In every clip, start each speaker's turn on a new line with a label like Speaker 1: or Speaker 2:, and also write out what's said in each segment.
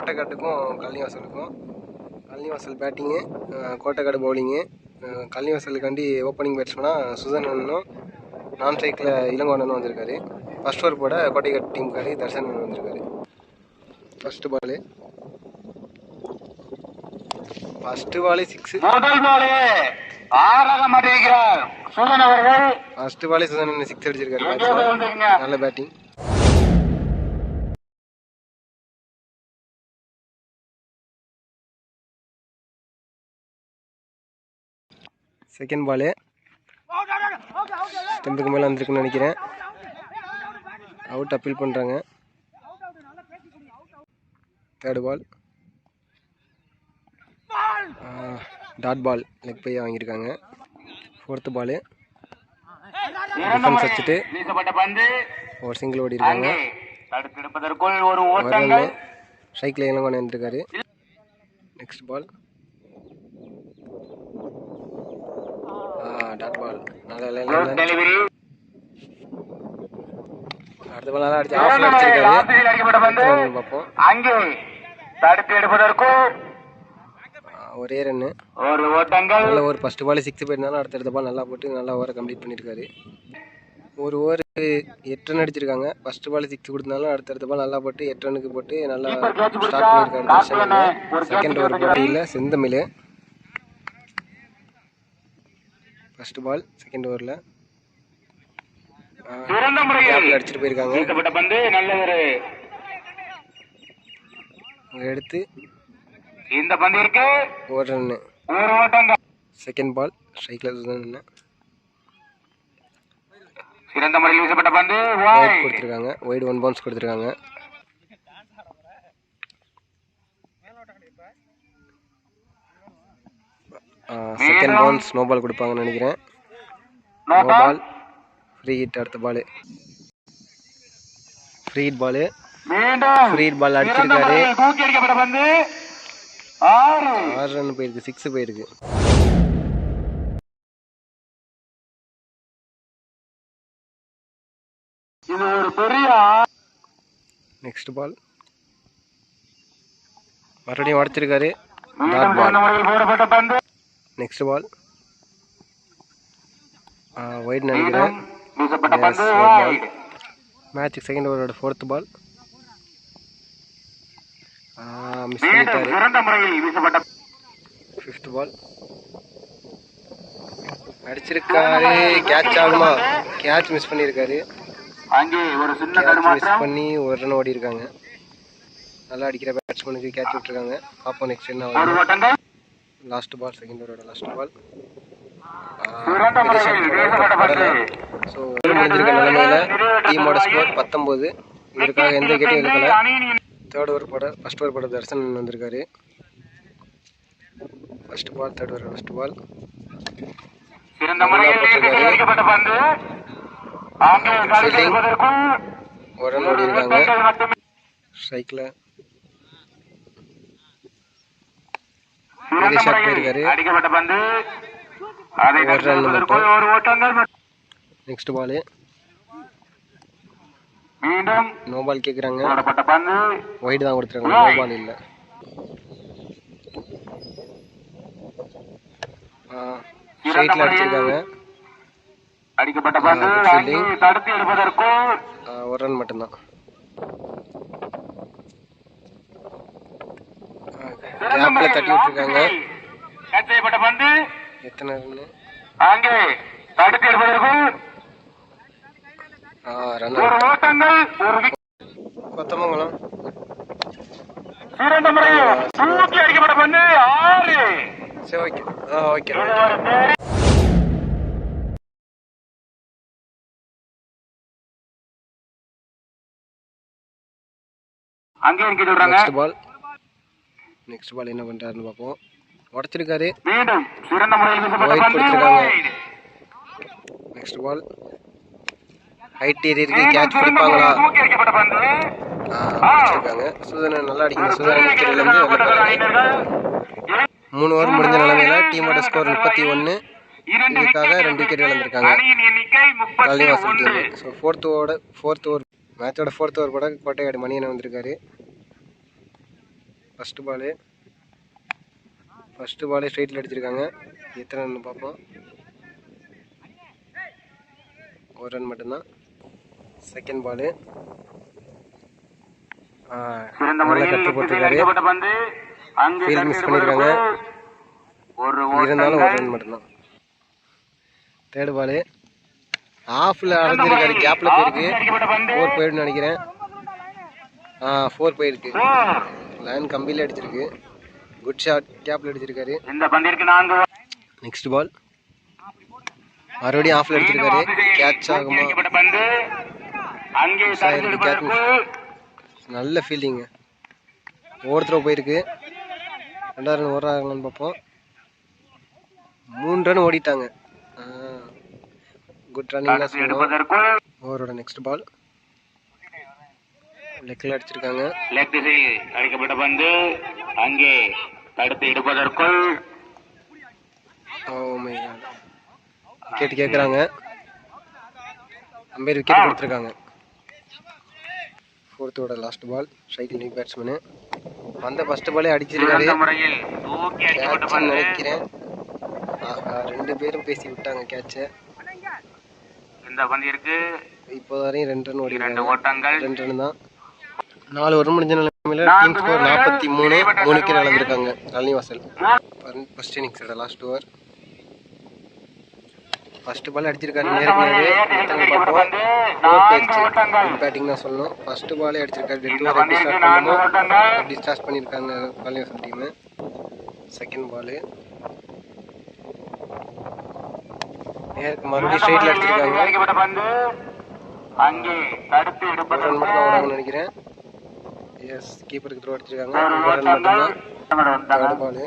Speaker 1: கோட்டைக்காட்டுக்கும் கல்னிவாசல் batting, Kottaikadu bowling. கல்னிவாசலுக்காண்டி opening பேட்ஸ்மேனாக சுதனனும் நான் ஸ்ட்ரைக்கில் இளங்கோவனும் வந்திருக்காரு. ஃபர்ஸ்ட் ஓவர் போட கோட்டைக்காட்டு டீமுக்காரி தர்ஷன் வந்திருக்காரு. ஃபஸ்ட்டு பாலு 6.
Speaker 2: முதல் பாலே ஆரகம் அடிக்கிறார் சுதன் அவர்கள்.
Speaker 1: ஃபர்ஸ்ட் பாலே சுதன் 6 அடிச்சிருக்காரு. நல்ல பேட்டிங். செகண்ட் பாலு ஸ்டெம்புக்கு மேலே வந்திருக்குன்னு நினைக்கிறேன். அவுட் அப்பீல் பண்ணுறாங்க. Third ball dot ball leg பையாக வாங்கியிருக்காங்க. ஃபோர்த்து பாலு டிஃபென்ஸ் வச்சுட்டு ஒரு சிங்கிள் ஓடி இருக்காங்க. ஸ்ட்ரைக்கில் இளங்கோவன் வந்துருக்காரு. நெக்ஸ்ட் பால் டாட் பால் நல்ல அடுத்த பால் நல்லா அடிச்சு ஆஃப்ல அடிச்சிருக்காரு. பார்ப்போம். ஒரே ரன்னு நல்ல ஒரு ஃபர்ஸ்ட் பால் 6 போயிருந்தாலும் அடுத்த பால் நல்லா போட்டு நல்லா ஓவரை கம்ப்ளீட் பண்ணியிருக்காரு. ஒரு ஓவர் 8 ரன் அடிச்சிருக்காங்க. ஃபர்ஸ்ட் பால் 6 கொடுத்தாலும் அடுத்த பால் நல்லா போட்டு 8 ரன்னுக்கு போட்டு நல்லா ஸ்டார்ட் பண்ணியிருக்காரு. செகண்ட் ஓவர் போட்டியில் செந்தமிழ் ஃபர்ஸ்ட் பால் செகண்ட் ஓவரில் அடிச்சுட்டு போயிருக்காங்க. எடுத்து இந்த பந்திற்கு ஒரு ரன்னு. செகண்ட் பால் ஸ்ட்ரைக்ல சிறந்த முறையில் வீசப்பட்ட பந்து வைட் கொடுத்திருக்காங்க. வைட் 1 பவுன்ஸ் கொடுத்திருக்காங்க. செகண்ட் பவுன்ஸ் நோ பால் கொடுப்பாங்கன்னு நினைக்கிறேன். No ball free hit. அடுத்த பால் ஃப்ரீ ஹிட் பால் அடிச்சிருக்காரு. 6 ரன் போயிருக்கு. 6 போயிருக்கு. நெக்ஸ்ட் பால் மறுபடியும் உடச்சிருக்காரு. Dot ball. Next ball wide நினைக்கிறேன். மேட்சுக்கு செகண்ட் ஓவரோட 4th பால் மிஸ் பண்ணிட்டாரு. 5th பால் அடிச்சிருக்காரு. கேட்ச் ஆகுமா? கேட்ச் மிஸ் பண்ணியிருக்காரு. மிஸ் பண்ணி ஒரு ரன் ஓடி இருக்காங்க. நல்லா அடிக்கிற பேட்ஸ்மேனுக்கு கேட்ச் விட்டுருக்காங்க. பார்ப்போம் நெக்ஸ்ட் என்ன ஆகும். லாஸ்ட் பால் செகண்ட் ஓவரோட லாஸ்ட் பால். ஸோ முடிஞ்சிருக்க நிலைமையில டீமோட ஸ்கோர் 19. இதற்காக எந்த விக்கெட்டும் எடுக்கல. தேர்ட் ஓவர் போட ஃபர்ஸ்ட் ஓவர் போட தர்ஷன் வந்திருக்காரு. First ball third over first ball ஒரு ரன் ஓடி இருக்காங்க. ஸ்ட்ரைக்கில் போயிருக்காரு. ஒரு ரன் மட்டும். நெக்ஸ்ட் பால் நோ பால் கேட்குறாங்க. வைட் தான் கொடுத்துருக்காங்க. நோ பால் இல்லை. ஸ்ட்ரைட்ல அடிச்சிருக்காங்க. ஒரு ரன் மட்டும்தான். கேப்ல தட்டி விட்டுருக்காங்க. எத்தனை ரன்னு? கொத்தமங்கலம் சரி ஓகே. ஓகே நெக்ஸ்ட் பால் என்ன பண்றாருன்னு பார்ப்போம். உடச்சிருக்காரு. ஒயிட் கொடுத்துருக்காங்க. நெக்ஸ்ட் பால் ஹைட் ஏறி இருக்கு. கேட்ச் கொடுப்பாங்களா? வச்சிருக்காங்க. சுதன் நல்லா அடிக்கணும். சுதன் விக்கெட்லேருந்து 3 ஓவர் முடிஞ்ச நிலைமையில டீமோட ஸ்கோர் 31. இதுக்காக 2 விக்கெட் இழந்திருக்காங்க Kalnivasal team. So fourth over மேட்சோட 4th ஓவர் கூட கோட்டைக்காடு மணியன் வந்திருக்காரு. ஃபஸ்ட்டு பாலே ஸ்ட்ரைட்டில் அடிச்சிருக்காங்க. எத்தனை ரன் பார்ப்போம். ஒரு ரன் மட்டும்தான். செகண்ட் பாலு நல்லா கட்டு போட்டிருக்காரு. ஃபீல்ட் மிஸ் பண்ணியிருக்காங்க, இருந்தாலும் ஒரு ரன் மட்டும்தான். தேர்ட் பாலு ஆஃபில் அடைஞ்சிருக்காரு, கேப்பில் போயிருக்கு. 4 போயிடுன்னு நினைக்கிறேன். 4 போயிருக்கு. லைன் கம்பியில் அடிச்சிருக்கு. குட் ஷாட், கேப்பில் அடிச்சிருக்காரு. நெக்ஸ்ட் பால் மறுபடியும் ஆஃபில் அடிச்சிருக்காரு. கேட்ச் ஆகுமா? நல்ல ஃபீல்டிங்கு. ஓவர் த்ரோ போயிருக்கு. 2 ரன் ஓடுறாங்கன்னு பார்ப்போம். 3 ரன் ஓடிட்டாங்க. குட் ரன்னிங் தான் சொல்லுவோம். ஓவரோட நெக்ஸ்ட் பால் லெக்கில் அடிச்சிருக்காங்க.
Speaker 2: லெக் திசையில் அடிக்கப்பட்ட பந்து அங்கே தடுத்து எடுப்பதற்குள்
Speaker 1: விக்கெட் கேட்குறாங்க. அம்பேர் விக்கெட் கொடுத்துருக்காங்க. ஃபோர்த்தோட லாஸ்ட் பால். ஸ்ட்ரைக்கில் நியூ பேட்ஸ்மேனு வந்த ஃபர்ஸ்ட் பாலே அடிச்சிருக்காரு. கேட்ச்னு நினைக்கிறேன். 2 பேரும் பேசி விட்டாங்க கேட்சை.
Speaker 2: இந்த பந்திற்கு
Speaker 1: இப்போ வரையும் 2 ரன் ஓடிருக்காங்க. 2 ரன் தான். 4 ஓவர் முடிஞ்ச நிலைமையில் டீம் ஸ்கோர் 43. 3 விக்கெட் இழந்திருக்காங்க பழனிவாசல். ஃபர்ஸ்ட் இன்னிங்ஸோட லாஸ்ட் ஓவர். ஃபர்ஸ்ட் பால் அடிச்சிருக்காரு. பேட்டிங் தான் சொல்லணும். ஃபர்ஸ்ட் பாலே அடிச்சிருக்காரு. டெட் ஓவர் எப்படி ஸ்டார்ட் பண்ணணுமோ அப்படி ஸ்டார்ட் பண்ணியிருக்காங்க பழனிவாசல் டீமு. செகண்ட் பாலு மறுபடியும் ஸ்ட்ரைட்ல அடிச்சிருக்காங்க. நினைக்கிறேன். எஸ், கீப்பருக்கு த்ரோ அடிச்சிருக்காங்க. தேர்ட் பாலு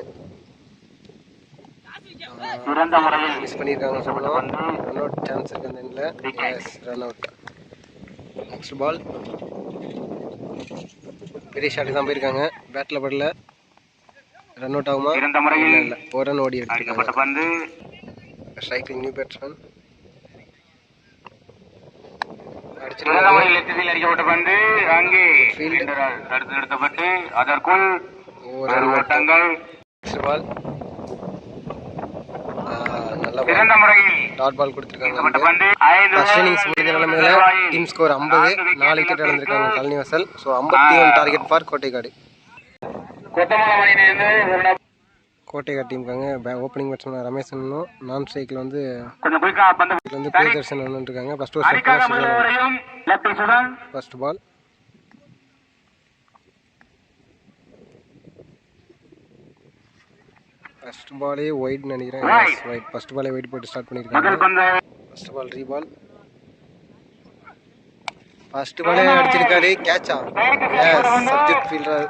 Speaker 1: மிஸ் பண்ணியிருக்காங்க சொல்லலாம். ரன் அவுட் சான்ஸ் இருக்கு அந்த எண்ணில். Yes, run out. Next ball பெரிய ஷாட்டுக்கு தான் போயிருக்காங்க. பேட்டில் படல. ரன் அவுட் ஆகுமா? இல்லை, 1 ரன் ஓடி எடுத்துருக்காங்க. Striking new batsman dot ball கொடுத்துருக்காங்க. ஃபர்ஸ்ட் இன்னிங்ஸ் முடிஞ்ச நிலைமையில டீம் ஸ்கோர் 50. 4 விக்கெட் இழந்திருக்காங்க Palanivasal. So 51 target for Kottaikadu. Kottaikadu டீமுக்காங்க ஓப்பனிங் பேட்ஸ்மேன் ரமேஷனும் நான் ஸ்ட்ரைக்கில் வந்து பிரியதர்ஷன் இருக்காங்க. ஃபர்ஸ்ட் பால் ஃபர்ஸ்ட் பாலே ஒயிட் நினைக்கிறேன். ஒயிட் ஃபர்ஸ்ட் பாலே ஒயிட் போட்டு ஸ்டார்ட் பண்ணியிருக்காங்க. ஃபர்ஸ்ட் பால் ரீபால். ஃபர்ஸ்ட் பாலே அடிச்சிருக்காரு. கேட்சா? எஸ், சப்ஜெக்ட் ஃபீல்டர்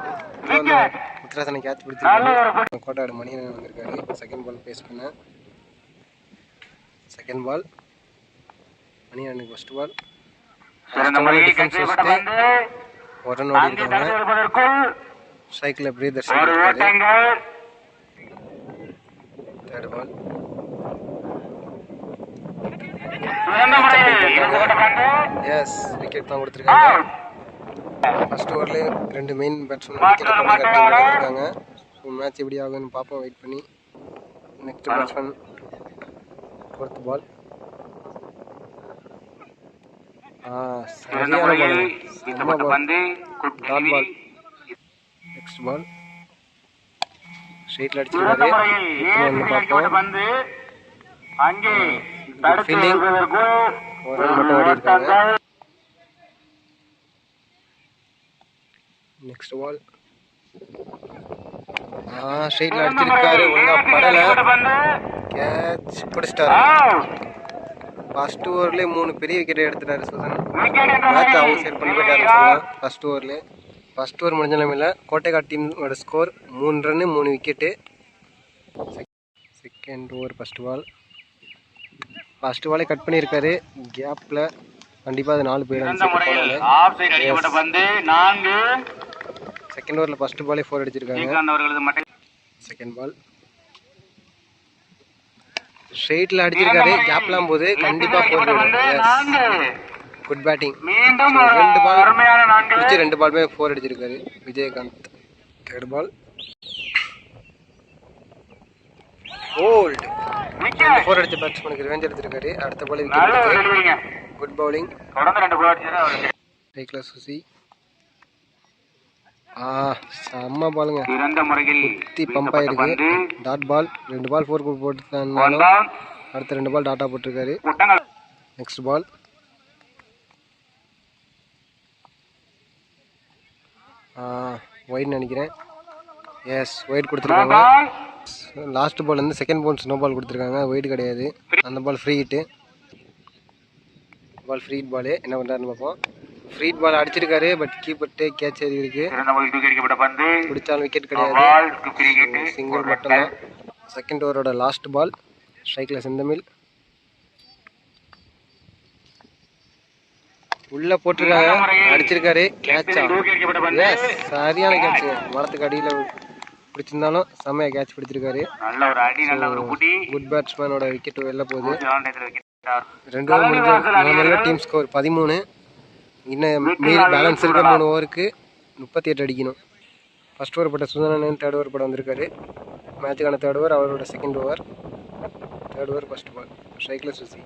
Speaker 1: முத்துராசனை கேட்ச் பிடிச்சிருக்காரு. கோட்டாடு மணியன் வந்திருக்காரு. செகண்ட் பால் பேஸ் பண்ண. செகண்ட் பால் மணியனுக்கு ஃபர்ஸ்ட் பால். டிஃபென்ஸ் வச்சுட்டு 1 ரன் ஓடி இருக்காங்க. ஸ்ட்ரைக்கில் Priyadarshan. Third ball yes, wicket தான் கொடுத்துருக்காங்க. ஃபர்ஸ்ட் ஓவர்லேயே 2 main batsman wicket. So match எப்படி ஆகுதுன்னு பார்ப்போம், வெயிட் பண்ணி. Next batsman fourth ball. சரியான பால், டாட் பால். நெக்ஸ்ட் பால் ஸ்ட்ரைட்ல அடிச்சிருக்காரு. பார்ப்போம். ஃபீல்டிங் ஒரு ரன் மட்டும் ஓடி இருக்காங்க. நெக்ஸ்ட் பால் ஸ்ட்ரைட்ல அடிச்சிருக்காரு. ஒழுங்கா படல. கேட்ச் பிடிச்சிட்டாரு. ஃபர்ஸ்ட் ஓவர்லேயே 3 பெரிய விக்கெட் எடுத்துட்டாரு சுதன். மேட்ச் அவங்க சைட் பண்ணி போயிட்டாரு ஃபர்ஸ்ட் ஓவர்லேயே. ஃபர்ஸ்ட் ஓவர் முடிஞ்ச நிலைமையில் கோட்டைக்காடு டீமோட score 3 run 3 wicket. Second over first பாலே கட் பண்ணியிருக்காரு. கேப்பில் கண்டிப்பாக அது 4 பேர். செகண்ட் ஓவரில் ஃபர்ஸ்ட் பாலே 4 அடிச்சிருக்காங்க. செகண்ட் பால் ஸ்ட்ரெயிட்டில் அடிச்சிருக்காரு. கேப்லாம் போது கண்டிப்பாக 4. Good batting. 2 பால் முடிச்சு 2 பாலுமே 4 அடிச்சிருக்காரு விஜயகாந்த். தேர்ட் பால் போல்ட். 4 அடிச்ச பேட்ஸ்மேனுக்கு ரிவெஞ்ச் எடுத்திருக்காரு. அடுத்த பால் விக்கெட். Good bowling. ஸ்ட்ரைக்ல சுசி. செம்ம பாலுங்க. குத்தி பம்ப் ஆயிருக்கு. Dot ball. 2 பால் 4 போட்டுருந்தாலும் அடுத்த 2 பால் டாட்டா போட்டிருக்காரு. நெக்ஸ்ட் பால் ஒயிட் நினைக்கிறேன். எஸ் ஒயிட் கொடுத்துருக்காங்க. லாஸ்ட் பால் வந்து செகண்ட் பால் ஸ்னோ பால் கொடுத்துருக்காங்க. ஒயிட் கிடையாது. அந்த ball free hit. Ball free hit ball. என்ன பண்ணுறாருன்னு பார்ப்போம். ஃப்ரீ ஹிட் பால் அடிச்சிருக்காரு. பட் கீப்பர்ட்டு கேட்ச் ஏறி இருக்கு. பிடிச்சாலும் விக்கெட் கிடையாது. சிங்கிள் மட்டும்தான். செகண்ட் ஓவரோட லாஸ்ட் பால். ஸ்ட்ரைக்கில் செந்தமிழ். உள்ள போட்டிருக்காங்க. அடிச்சிருக்காரு. கேட்சா? எஸ் சரியான கேட்ச். மரத்துக்கு அடியில் பிடிச்சிருந்தாலும் செம்மையா கேட்ச் பிடிச்சிருக்காரு. குட் பேட்ஸ்மேனோட விக்கெட் வெளில போகுது. 2 ஓவர் முடிஞ்சு டீம் ஸ்கோர் 13. இன்னும் மீறி பேலன்ஸ் இருக்க 3 ஓவருக்கு 38 அடிக்கணும். ஃபர்ஸ்ட் ஓவர் பட்ட சுதனன் தேர்ட் ஓவர் படம் வந்திருக்காரு. மேட்சுக்கான தேர்ட் ஓவர் அவரோட second over. Third over first ball. ஸ்ட்ரைக்கில் சுசி.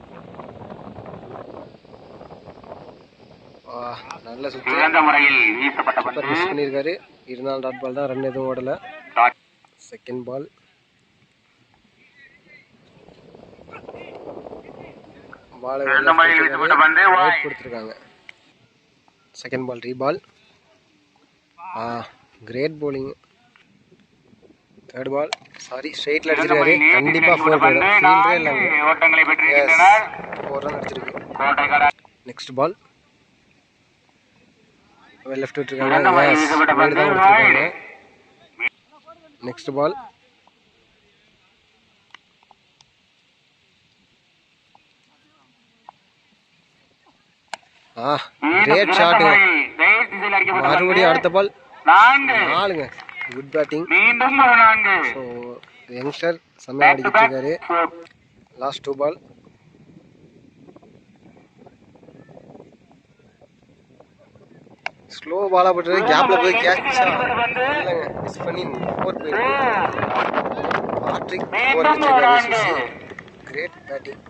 Speaker 1: நல்ல சுத்தி மிஸ் பண்ணியிருக்காரு. இருந்தாலும் டாட் பால் தான். ரன் எதுவும் ஓடலை. செகண்ட் பால் பால் கொடுத்துருக்காங்க. செகண்ட் பால் ரீபால். Great bowling. Third ball sorry ஸ்ட்ரைட்ல அடிச்சிருக்காரு. கண்டிப்பா 4 போயிடும். ஃபீல்டே இல்லைங்க. 4 ரன் அடிச்சிருக்கு. நெக்ஸ்ட் பால் லெஃப்ட் விட்டுருக்காங்க. Next ball great shot. மறுபடியும் அடுத்த பால் 4ங்க. Good batting. ஸோ யங்ஸ்டர் செம்மையாக அடிக்கிட்டு இருக்காரு. லாஸ்ட் 2 பால். ஸ்லோ பாலா போட்டு கேப்ல போய் கேட்சா இல்லைங்க. மிஸ் பண்ணி 4 போயிருக்கு. ஹாட்ரிக் 4 அடிச்சிருக்காரு. Great batting.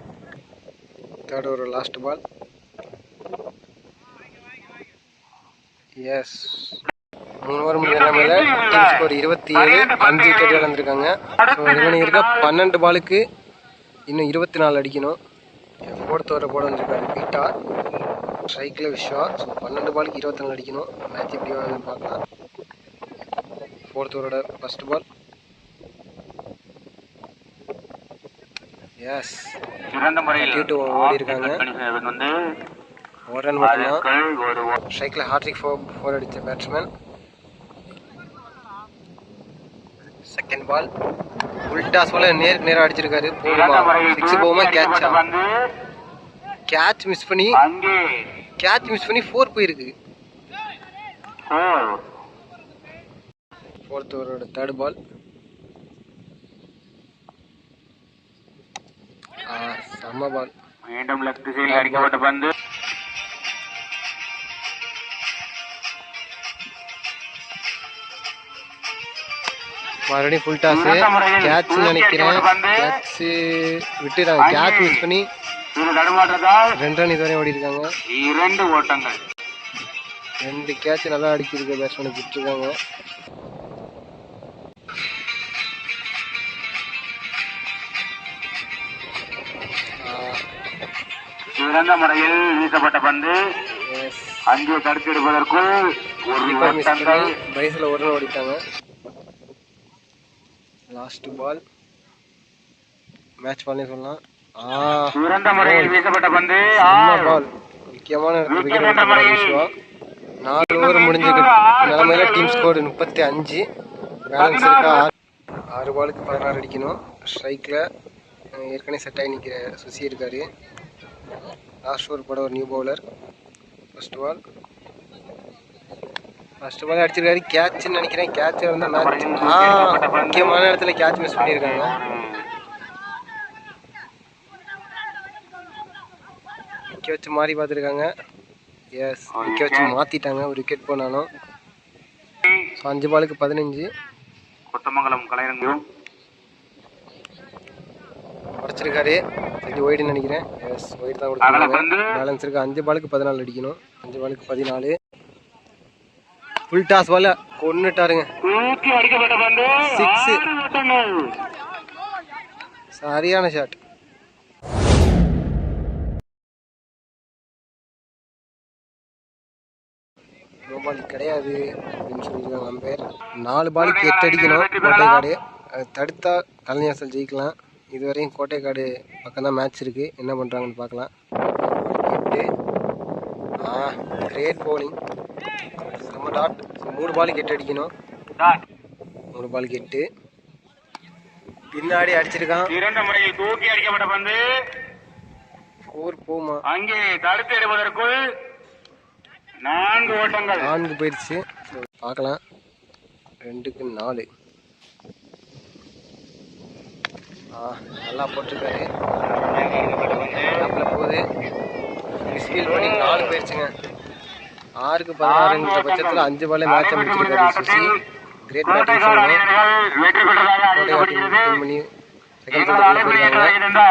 Speaker 1: Third over last ball. Yes 3 over முடிஞ்ச நிலைமையில டீம் ஸ்கோர் 27. 5 விக்கெட் இழந்திருக்காங்க. ஸோ ரிமைனிங் இருக்க 12 பாலுக்கு இன்னும் 24 அடிக்கணும். 4th ஓவரை போட வந்திருக்காரு பீட்டா. ஸ்ட்ரைக்கில் விஸ்வா. ஸோ 12 பாலுக்கு 24 அடிக்கணும். மேட்ச் எப்படி வருதுன்னு பார்க்கலாம். 4th ஓவரோட first ball. எஸ் ஓடி இருக்காங்க. 1 ரன் மட்டும்தான். ஸ்ட்ரைக்கில் ஹாட்ரிக் 4 அடித்த பேட்ஸ்மேன். செகண்ட் பால் உல்டா சொல்ல நேராக அடிச்சிருக்காரு. போகுமா 6 போகுமா? கேட்சா? கேட்ச் மிஸ் பண்ணி 4 போயிருக்கு. 4th ஓவரோட தேர்ட் பால். செம்ம பால்.
Speaker 2: மீண்டும் லெஃப்ட் சைடில் அடிக்கப்பட்ட பந்து.
Speaker 1: மறுபடியும் ஃபுல் டாஸ். கேட்ச் நினைக்கிறேன். கேட்ச் விட்டுறாங்க. கேட்ச் மிஸ் பண்ணி 2 ரன் இதுவரை ஓடி இருக்காங்க.
Speaker 2: 2 ஓட்டங்கள்.
Speaker 1: 2 கேட்ச் நல்லா அடிச்சிருக்க பேட்ஸ்மேனுக்கு விட்டுருக்காங்க.
Speaker 2: சிறந்த முறையில் வீசப்பட்ட பந்து அங்கே தடுத்து எடுப்பதற்குள்
Speaker 1: பைஸ்ல 1 ரன் ஓடிட்டாங்க. Last ball. மேட்ச் பால்னே சொல்லலாம்.
Speaker 2: சிறந்த முறையில் வீசப்பட்ட பந்து
Speaker 1: பால். முக்கியமான விஸ்வா. 4 ஓவர் முடிஞ்சிருக்கு நிலைமையில டீம் ஸ்கோர் 35. பேலன்ஸ் இருக்கா 6 பாலுக்கு 16 அடிக்கணும். ஸ்ட்ரைக்கில் ஏற்கனவே செட் ஆகி நிற்கிற சுசி இருக்காரு. லாஸ்ட் ஓவர் போட ஒரு நியூ பவுலர். ஃபர்ஸ்ட் பால் அடிச்சிருக்காரு. கேட்ச்னு நினைக்கிறேன். கேட்ச் இருந்தால் மேட்ச் முக்கியமான இடத்துல கேட்ச் மிஸ் பண்ணியிருக்காங்க. விக்கெட் வச்சு மாறி பார்த்துருக்காங்க. எஸ் விக்கெட் வச்சு மாற்றிட்டாங்க. ஒரு விக்கெட் போனாலும் ஸோ 5 பாலுக்கு 15.
Speaker 2: கொத்தமங்கலம் கலையரங்கம்
Speaker 1: உடச்சிருக்காரு. சரி ஒயிடுன்னு நினைக்கிறேன். எஸ் ஒயிட் தான் கொடுத்துருக்காங்க. பேலன்ஸ் இருக்குது. 5 பாலுக்கு 14 அடிக்கணும். 5 பாலுக்கு 14. ஃபுல் டாஸ் பால் கொன்னுட்டாருங்க.
Speaker 2: தூக்கி அடிக்கப்பட்ட பந்து
Speaker 1: 6. சரியான ஷாட். நோ பால் கிடையாது அப்படின்னு சொல்லியிருக்காங்க அம்பையர். 4 பாலுக்கு 8 அடிக்கணும் கோட்டைக்காடு. அது தடுத்தா கலைஞாசல் ஜெயிக்கலாம். இதுவரையும் கோட்டைக்காடு பக்கம் தான் மேட்ச் இருக்குது. என்ன பண்ணுறாங்கன்னு பார்க்கலாம். 8. Great bowling. செம்ம டாட். 3 பாலுக்கு 8 அடிக்கணும். 3 பாலுக்கு 8. பின்னாடி அடிச்சிருக்கான்.
Speaker 2: 2 முறையில் தூக்கி அடிக்கப்பட்ட பந்து
Speaker 1: 4 போமா.
Speaker 2: அங்கே தடுத்து எடுப்பதற்குள் 4 ஓட்டங்கள்.
Speaker 1: 4 போயிடுச்சு. பார்க்கலாம். 2க்கு 4. நல்லா போட்டிருக்காரு. கேப்பில் போகுது. மிஸ்ஃபீல் பண்ணி 4 போயிடுச்சுங்க. 6க்கு 16ங்கிற பட்சத்தில் 5 பாலே மேட்சை முடிச்சிருக்காரு சுசி. கிரேட் பேட்டிங் சொல்லணும்.
Speaker 2: வெற்றி பெற்றதாக
Speaker 1: கோட்டைக்காடு பண்ணி செகண்ட் சென்டரில் போயிருக்காங்க.